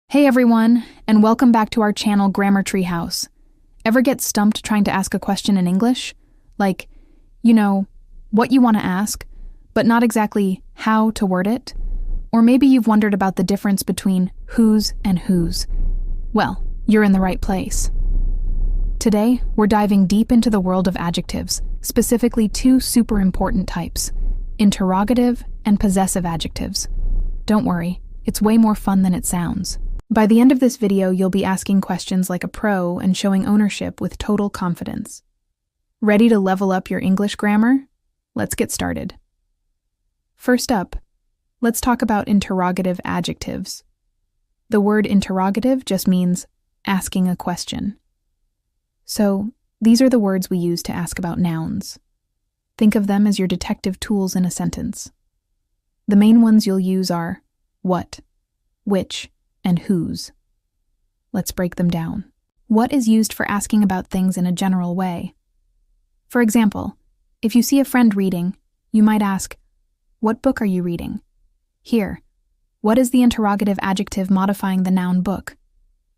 Hey everyone, and welcome back to our channel Grammar Treehouse. Ever get stumped trying to ask a question in English? Like, what you want to ask, but not exactly how to word it? Or maybe you've wondered about the difference between whose and whose. Well, you're in the right place. Today, we're diving deep into the world of adjectives, specifically two super important types: interrogative and possessive adjectives. Don't worry, it's way more fun than it sounds. By the end of this video, you'll be asking questions like a pro and showing ownership with total confidence. Ready to level up your English grammar? Let's get started. First up, let's talk about interrogative adjectives. The word interrogative just means asking a question. So, these are the words we use to ask about nouns. Think of them as your detective tools in a sentence. The main ones you'll use are what, which, and whose. Let's break them down. What is used for asking about things in a general way? For example, if you see a friend reading, you might ask, "What book are you reading?" Here, what is the interrogative adjective modifying the noun book?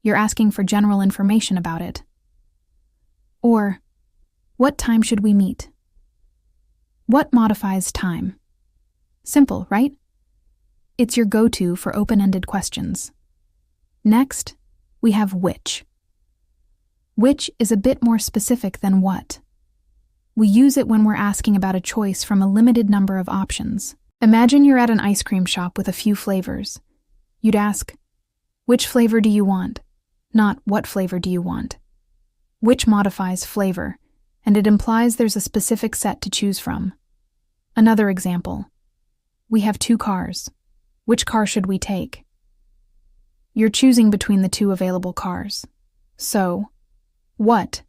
You're asking for general information about it. Or, what time should we meet? What modifies time? Simple, right? It's your go-to for open-ended questions. Next, we have which. Which is a bit more specific than what. We use it when we're asking about a choice from a limited number of options. Imagine you're at an ice cream shop with a few flavors. You'd ask, "Which flavor do you want?" Not "What flavor do you want?" Which modifies flavor, and it implies there's a specific set to choose from. Another example. We have two cars. Which car should we take? You're choosing between the two available cars. So, what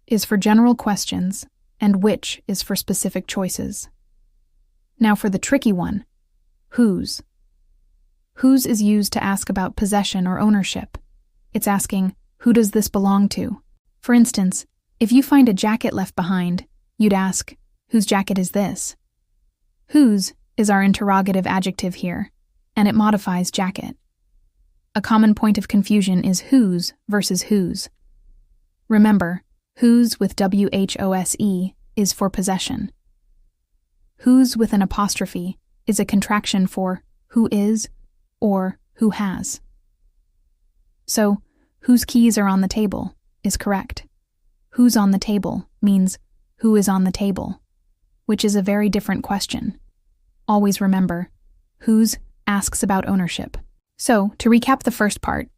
is for general questions, and which is for specific choices. Now for the tricky one, whose. Whose is used to ask about possession or ownership. It's asking, who does this belong to? For instance, if you find a jacket left behind, you'd ask, whose jacket is this? Whose is our interrogative adjective here, and it modifies jacket. A common point of confusion is whose versus whose. Remember, whose with WHOSE is for possession. Whose with an apostrophe is a contraction for who is or who has. So, whose keys are on the table is correct. Who's on the table means who is on the table, which is a very different question. Always remember, whose asks about ownership. So, to recap the first part,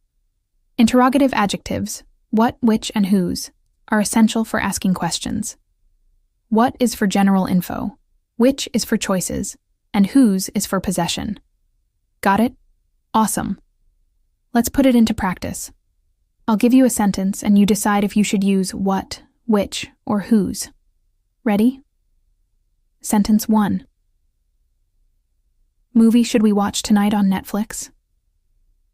interrogative adjectives, what, which, and whose, are essential for asking questions. What is for general info, which is for choices, and whose is for possession. Got it? Awesome. Let's put it into practice. I'll give you a sentence and you decide if you should use what, which, or whose. Ready? Sentence 1. Movie should we watch tonight on Netflix?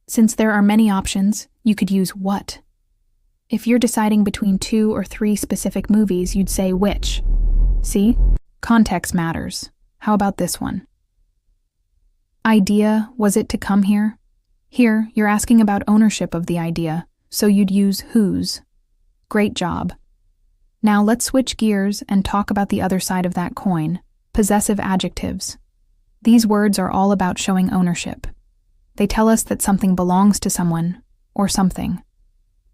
Since there are many options, you could use what. If you're deciding between 2 or 3 specific movies, you'd say which. See? Context matters. How about this one? Idea, was it to come here? Here, you're asking about ownership of the idea, so you'd use whose. Great job. Now let's switch gears and talk about the other side of that coin, possessive adjectives. These words are all about showing ownership. They tell us that something belongs to someone or something.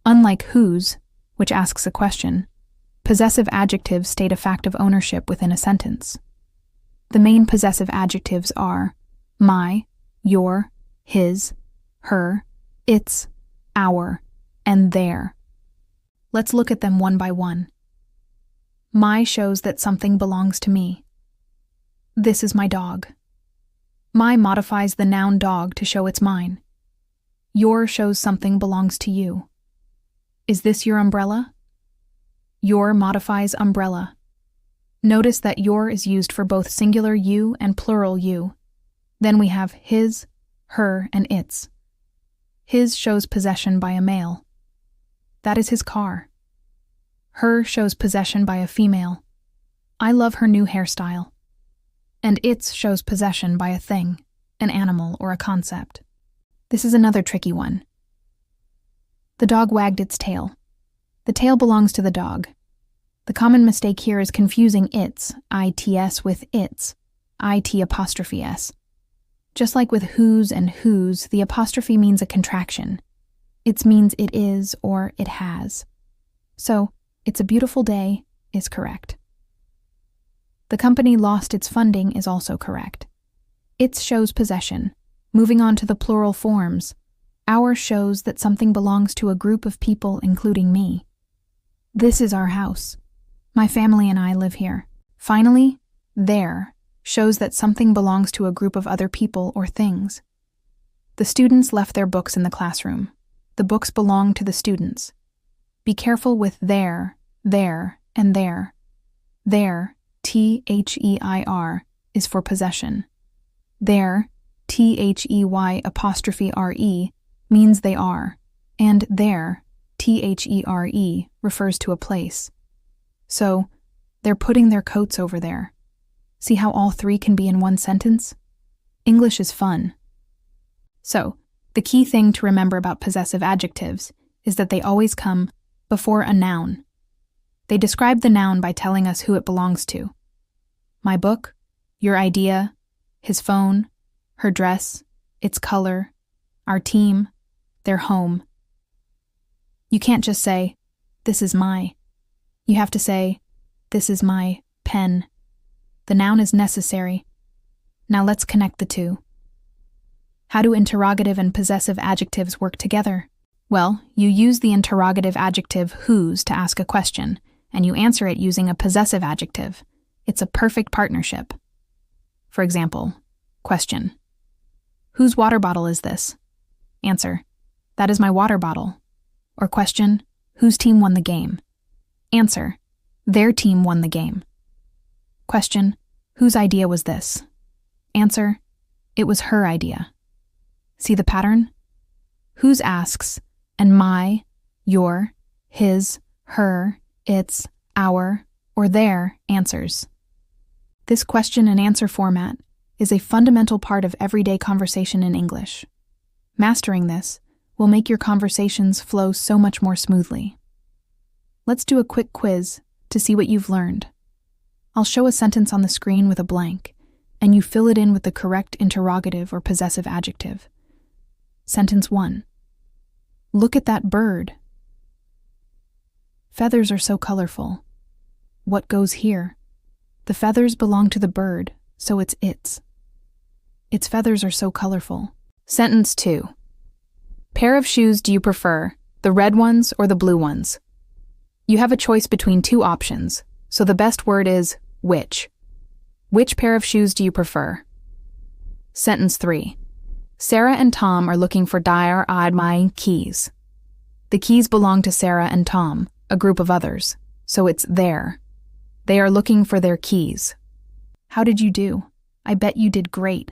Unlike whose, which asks a question, possessive adjectives state a fact of ownership within a sentence. The main possessive adjectives are my, your, his, her, its, our, and their. Let's look at them one by one. My shows that something belongs to me. This is my dog. My modifies the noun dog to show it's mine. Your shows something belongs to you. Is this your umbrella? Your modifies umbrella. Notice that your is used for both singular you and plural you. Then we have his, her, and its. His shows possession by a male. That is his car. Her shows possession by a female. I love her new hairstyle. And its shows possession by a thing, an animal, or a concept. This is another tricky one. The dog wagged its tail. The tail belongs to the dog. The common mistake here is confusing its, its, with its, it''s. Just like with whose and whose, the apostrophe means a contraction. It means it is or it has. So, it's a beautiful day is correct. The company lost its funding is also correct. Its shows possession. Moving on to the plural forms. Our shows that something belongs to a group of people, including me. This is our house. My family and I live here. Finally, their shows that something belongs to a group of other people or things. The students left their books in the classroom. The books belong to the students. Be careful with their, and their. Their, their, is for possession. Their, they''re, means they are, and their, there, refers to a place. So, they're putting their coats over there. See how all three can be in one sentence? English is fun. So, the key thing to remember about possessive adjectives is that they always come before a noun. They describe the noun by telling us who it belongs to. My book, your idea, his phone, her dress, its color, our team, their home. You can't just say, this is my. You have to say, this is my pen. The noun is necessary. Now let's connect the two. How do interrogative and possessive adjectives work together? Well, you use the interrogative adjective whose to ask a question, and you answer it using a possessive adjective. It's a perfect partnership. For example, question. Whose water bottle is this? Answer. That is my water bottle. Or question. Whose team won the game? Answer. Their team won the game. Question. Whose idea was this? Answer. It was her idea. See the pattern? Whose asks, and my, your, his, her, its, our, or their answers. This question and answer format is a fundamental part of everyday conversation in English. Mastering this will make your conversations flow so much more smoothly. Let's do a quick quiz to see what you've learned. I'll show a sentence on the screen with a blank, and you fill it in with the correct interrogative or possessive adjective. Sentence 1. Look at that bird. Feathers are so colorful. What goes here? The feathers belong to the bird, so it's its. Its feathers are so colorful. Sentence 2. Pair of shoes do you prefer, the red ones or the blue ones? You have a choice between two options, so the best word is which. Which pair of shoes do you prefer? Sentence 3. Sarah and Tom are looking for my keys. The keys belong to Sarah and Tom, a group of others, so it's their. They are looking for their keys. How did you do? I bet you did great.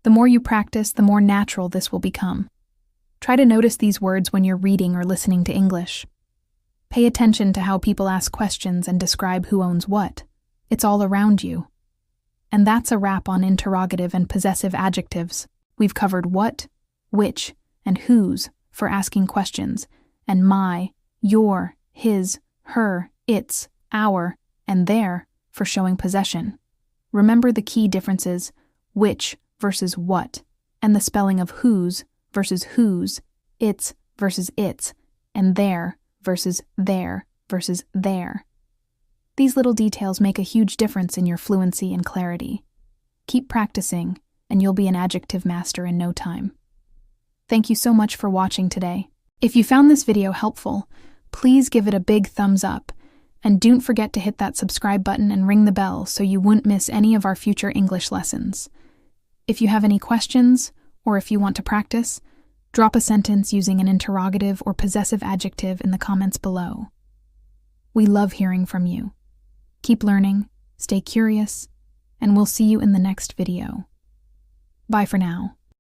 The more you practice, the more natural this will become. Try to notice these words when you're reading or listening to English. Pay attention to how people ask questions and describe who owns what. It's all around you. And that's a wrap on interrogative and possessive adjectives. We've covered what, which, and whose for asking questions, and my, your, his, her, its, our, and their for showing possession. Remember the key differences, which versus what, and the spelling of whose versus whose, its versus its, and their versus their versus their. These little details make a huge difference in your fluency and clarity. Keep practicing, and you'll be an adjective master in no time. Thank you so much for watching today. If you found this video helpful, please give it a big thumbs up, and don't forget to hit that subscribe button and ring the bell so you won't miss any of our future English lessons. If you have any questions, or if you want to practice, drop a sentence using an interrogative or possessive adjective in the comments below. We love hearing from you. Keep learning, stay curious, and we'll see you in the next video. Bye for now.